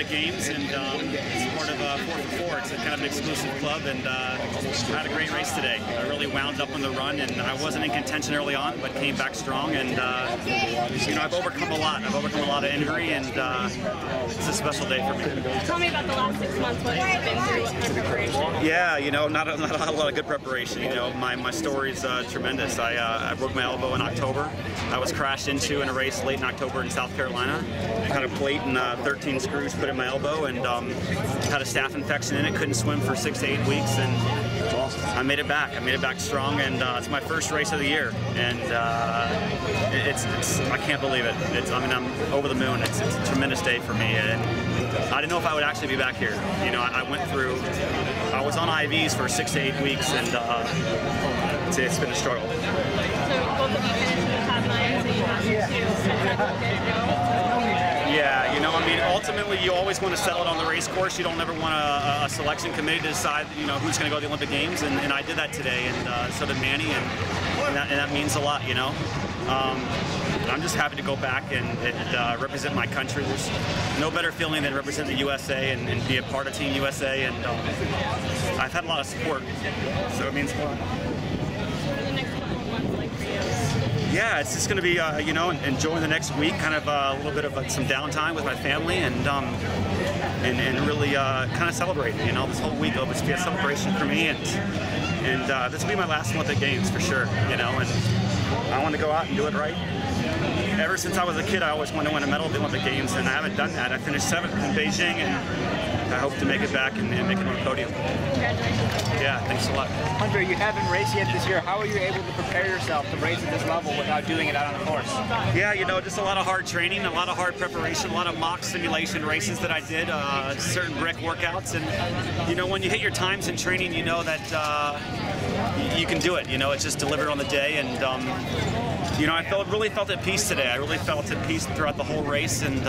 Olympic Games, and it's part of 4x4. It's a kind of an exclusive club, and I had a great race today. I really wound up on the run, and I wasn't in contention early on, but came back strong, and you know, I've overcome a lot. I've overcome a lot of injury, and it's a special day for me. Tell me about the last 6 months, what you've been through, what kind of preparation? Yeah, you know, not a lot of good preparation. You know, my story's tremendous. I broke my elbow in October. I was crashed into in a race late in October in South Carolina. Had a plate and 13 screws put in my elbow, and had a staph infection in it. Couldn't swim for 6 to 8 weeks, and I made it back. I made it back strong, and it's my first race of the year, and it's I can't believe it. I mean, I'm over the moon. It's a tremendous day for me, and I didn't know if I would actually be back here. You know, I was on IVs for 6 to 8 weeks, and it's been a struggle. So both of you finished in the top 9, so you have to Yeah, you know, I mean, ultimately you always want to settle it on the race course. You don't ever want a selection committee to decide, you know, who's going to go to the Olympic Games, and I did that today, and so did Manny, and that means a lot, you know. I'm just happy to go back and represent my country. There's no better feeling than represent the USA and be a part of Team USA, and I've had a lot of support, so it means a lot. Yeah, it's just going to be, you know, enjoying the next week, kind of a little bit of some downtime with my family, and really kind of celebrating. You know, this whole week will just be a celebration for me, and this will be my last Olympic Games for sure. You know, and I want to go out and do it right. Ever since I was a kid, I always wanted to win a medal at the Olympic Games, and I haven't done that. I finished 7th in Beijing, and I hope to make it back and make it on the podium. Congratulations. Yeah, thanks a lot. Hunter, you haven't raced yet this year. How are you able to prepare yourself to race at this level without doing it out on the course? Yeah, you know, just a lot of hard training, a lot of hard preparation, a lot of mock simulation races that I did, certain brick workouts, and you know, when you hit your times in training, you know that you can do it. You know, it's just delivered on the day, and you know, I really felt at peace today. I really felt at peace throughout the whole race, and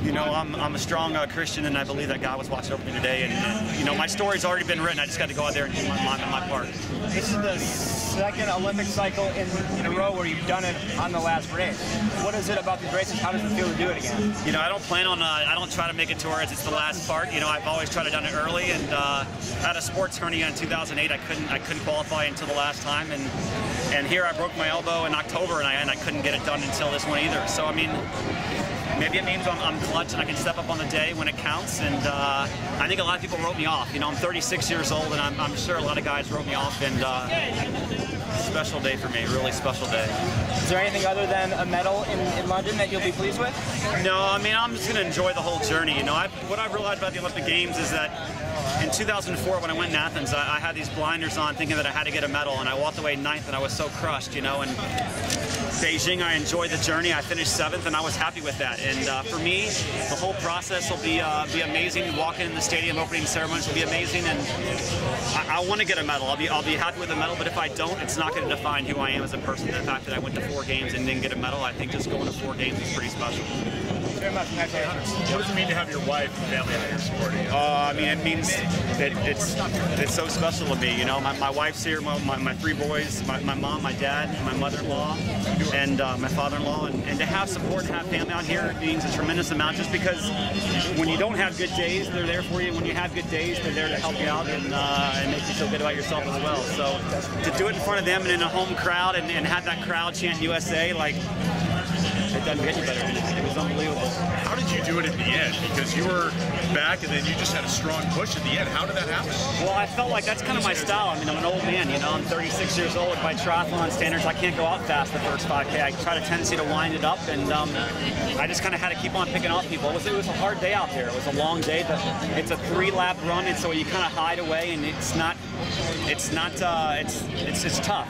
you know, I'm a strong Christian, and I believe that God was watching over me today. And you know, my story's already been written. I just got to go out there and do my part. This is the second Olympic cycle in a row where you've done it on the last race. What is it about these races? How does it feel to do it again? You know, I don't plan on. I don't try to make it to where it's the last part. You know, I've always tried to done it early, and I had a sports hernia in 2008. I couldn't qualify until the last time, and here I broke my elbow in October, and I couldn't get it done until this one either. So I mean, maybe it means I'm clutch and I can step up on the day when it counts, and I think a lot of people wrote me off. You know, I'm 36 years old, and I'm sure a lot of guys wrote me off, and special day for me, really special day. Is there anything other than a medal in London that you'll be pleased with? No, I mean, I'm just going to enjoy the whole journey. You know, what I've realized about the Olympic Games is that in 2004, when I went in Athens, I had these blinders on thinking that I had to get a medal, and I walked away 9th, and I was so crushed, you know. And Beijing, I enjoyed the journey. I finished 7th, and I was happy with that. And for me, the whole process will be amazing. Walking in the stadium opening ceremonies will be amazing, and I want to get a medal. I'll be happy with the medal, but if I don't, it's not going to define who I am as a person. The fact that I went to 4 games and didn't get a medal, I think just going to 4 games is pretty special. Very much. What does it mean to have your wife and family out here supporting you? I mean, it means that it's so special to me. You know, my wife's here, my 3 boys, my mom, my dad, my mother-in-law, and my father-in-law, and to have support and have family out here means a tremendous amount. Just because when you don't have good days, they're there for you. When you have good days, they're there to help you out and make you feel good about yourself as well. So to do it in front of them and in a home crowd and have that crowd chant USA, like, it doesn't get you better than that. It was unbelievable. How did you do it in the end? Because you were back and then you just had a strong push at the end. How did that happen? Well, I felt like that's kind of my style. I mean, I'm an old man, you know. I'm 36 years old. By triathlon standards, I can't go out fast the first 5K. I try to tendency to wind it up, and I just kind of had to keep on picking off people. It was a hard day out there. It was a long day. It's a 3-lap run, and so you kind of hide away, and it's tough.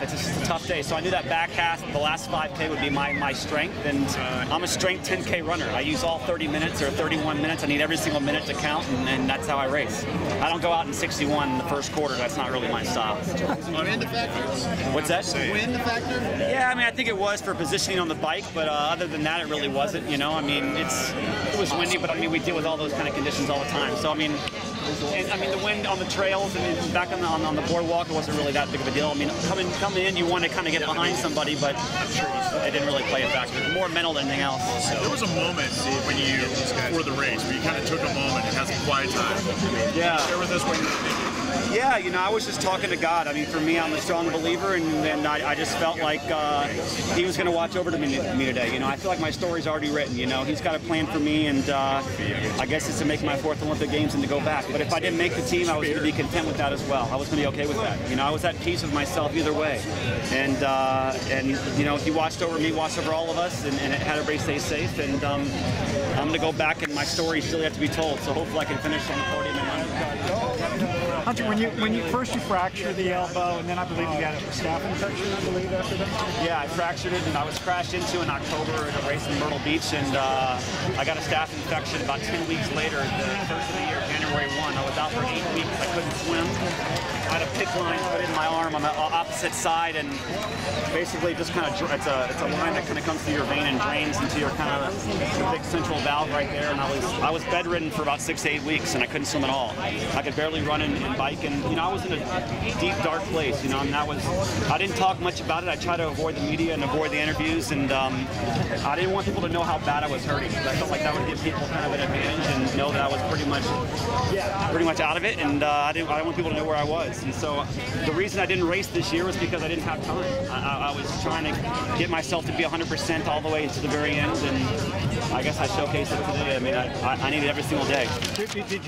It's just a tough day. So I knew that back half, the last 5K would be my strength, and I'm a strength 10K runner. I use all 30 minutes or 31 minutes. I need every single minute to count, and that's how I race. I don't go out in 61 in the first quarter. That's not really my style. Wind factor? What's that? Wind factor? Yeah, I mean, I think it was for positioning on the bike, but other than that, it really wasn't. You know, I mean, it was windy, but I mean, we deal with all those kind of conditions all the time. So I mean, And I mean, the wind on the trails and back on the boardwalk, it wasn't really that big of a deal. I mean, coming in, you want to kind of get behind somebody, but I'm sure it didn't really play a factor. More mental than anything else. There was a moment when you, before the race, where you kind of took a moment and had some quiet time. Yeah. Share with us what you were thinking. Yeah, you know, I was just talking to God. I mean, for me, I'm a strong believer, and I just felt like He was going to watch over to me today. You know, I feel like my story's already written. You know, He's got a plan for me, and I guess it's to make my 4th Olympic Games and to go back. But if I didn't make the team, I was going to be content with that as well. I was going to be okay with that. You know, I was at peace with myself either way. And you know, He watched over me, watched over all of us, and had everybody stay safe. And I'm going to go back, and my story still yet to be told. So hopefully I can finish on the podium. Hunter, when you first fractured the elbow, and then I believe you got a staph infection, I believe, after that? Yeah, I fractured it, and I was crashed into in October at a race in Myrtle Beach, and I got a staph infection about 10 weeks later, the first of the year, January 1. I was out for 8 weeks. I couldn't swim. I had a pick line put in my arm on the opposite side, and basically just kind of, it's a line that kind of comes through your vein and drains into your kind of your big central valve right there, and I was bedridden for about 6 to 8 weeks, and I couldn't swim at all. I could barely run and bike, and you know, I was in a deep, dark place, you know, and I didn't talk much about it. I tried to avoid the media and avoid the interviews, and I didn't want people to know how bad I was hurting. I felt like that would give people kind of an advantage and know that I was pretty much out of it, and I didn't want people to know where I was. And so the reason I didn't race this year was because I didn't have time. I was trying to get myself to be 100% all the way to the very end, and I guess I showcased it today. I mean, I needed every single day. Did you